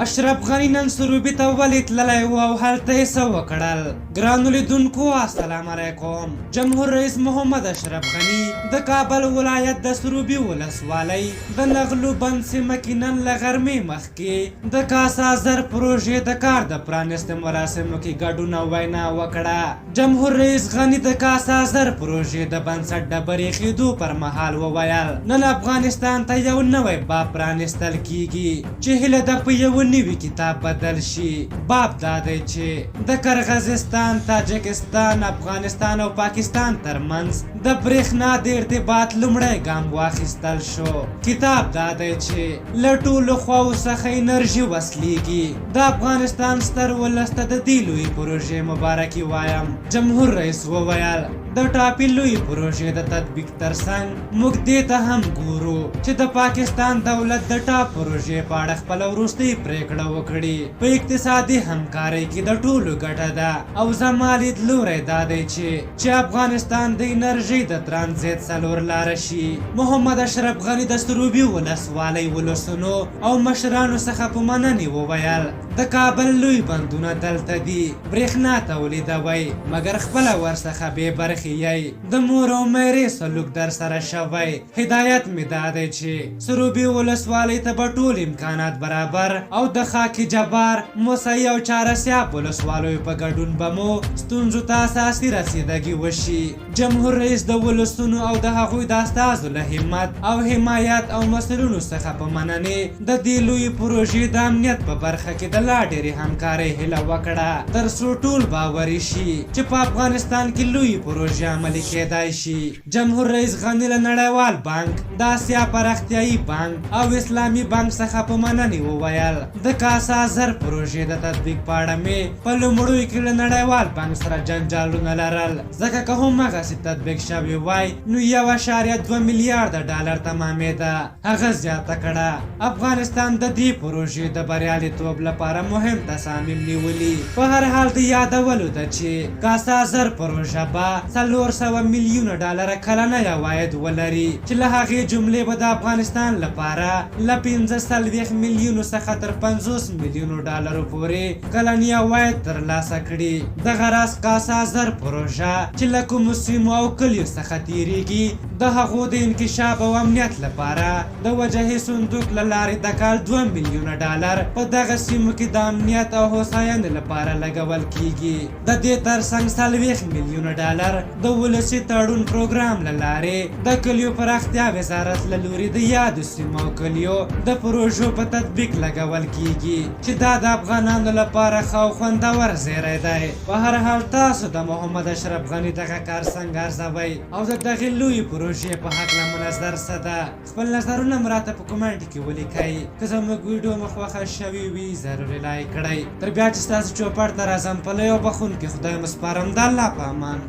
اشرف غني نن سروبي ته ولې تللی و او هلته یې څه وکړل؟ ګرانو لیدونکو السلام علیکم. جمهور رئیس محمد اشرف غني د کابل ولایت د سروبي ولسوالۍ د نغلو بند سیمه کې نن له غرمې مخکې د کاسا زر پروژې د کار د پرانیستې مراسمو کې ګډون وینا وکړه. جمهور رئیس غني د کاسا زر پروژې د بنسټ ډبرې ایښودو پر مهال وویل نن افغانستان ته یو نوی باب پرانیستل کیږي چې هیله ده په یو نوی کتاب بدل شي. باب دا دی چې د کرغزستان، تاجکستان، افغانستان او پاکستان ترمنځ د برېښنا د ارتباط لومړی ګام واخیستل شو. کتاب دا دی چې له ټولو خواو څخه انرژي وصلیږي. د افغانستان ستر ولس ته د دې لویې پروژې مبارکي وایم. جمهور رئیس وویل د ټاپي لویې پروژې د تطبیق ترڅنګ موږ دې ته هم ګورو چې د پاکستان دولت د ټاپ پروژې په اړه خپله وروستۍ پریکړه وکړي. په اقتصادي همکارۍ کې د ټولو ګټه ده او زما لیدلوری دا دی چې افغانستان د انرژۍ د ترانزیت څلور لاره شي. محمد اشرف غني د سروبي ولسوالۍ ولسونو او مشرانو څخه په مننې وویل د کابل لوی بندونه دلته دي، برېښنا تولیدوئ مګر خپله ورڅخه بې برخې یئ. د مور او میرې سلوک در سره شوی. هدایت مې دا دی چې سروبي ولسوالۍ ته به ټول امکانات برابر او د خاکي جبار، موسی او چارسیاب ولسوالیو په ګډون به مو ستونزو ته اساسي رسیدګي وشي. جمهور رئیس د ولسونو او د هغوی د استازو له همت او حمایت او مسؤلینو څخه په مننې د دې لویې پروژې د امنیت په برخه کې د لا ډېرې همکارۍ هیله وکړه تر څو ټول باوري شي چې په افغانستان کې لویې پروژې عملي کېدای شي. جمهور رئیس غني له نړیوال بانک، د اسیا پراختیایي بانک او اسلامي بانک څخه په مننې وویل د کاسا زر پروژې د تطبیق په اړه مې په لومړیو کې له نړیوال بانک سره جنجالونه لرل، ځکه که هماغسې تطبیق شوی وای نو 1.2 میلیارده ډالر تمامېده. هغه زیاته کړه افغانستان د دې پروژې د بریالیتوب لپاره مهم تصامیم نیولي. په هر حال د یادولو ده چې کاسا زر پروژه به 400 میلیونه ډالره کلنی عواید ولري چې له هغې جملې به د افغانستان لپاره له 45 میلیونو څخه تر 50 میلیونو ډالرو پورې کلني عواید ترلاسه کړي. دغه راز کاسا زر پروژه چې له کومو سیمو او کلیو څخه تیریږي د هغو د انکشاف او امنیت لپاره د وجهي صندوق له لارې د کال 2 میلیونه ډالر په دغه سیمو کې د امنیت او هوساینې لپاره لګول کیږي. د دې ترڅنګ 40 میلیونه ډالر د ولسي تړون پروګرام له لارې د کلیو پراختیا وزارت له لوري د یادو سیمو او کلیو د پروژو په تطبیق لګول کیږي چې دا د افغانانو لپاره ښه او خوندور زیری دی. په هر حال تاسو د محمد اشرف غني دغه کار څنګه ارزوئ او د دغې لویې پروژې په هکله مو نظر څه ده؟ خپل نظرونه مو راته په کومنټ کې ولیکئ. که زموږ ویډیو مو خوښه شوې وي ضروري لایک کړئ. تر بیا چې ستاسو چوپړ ته راځم په لوی او بخښونکي خدای مو سپارم. د الله په امان.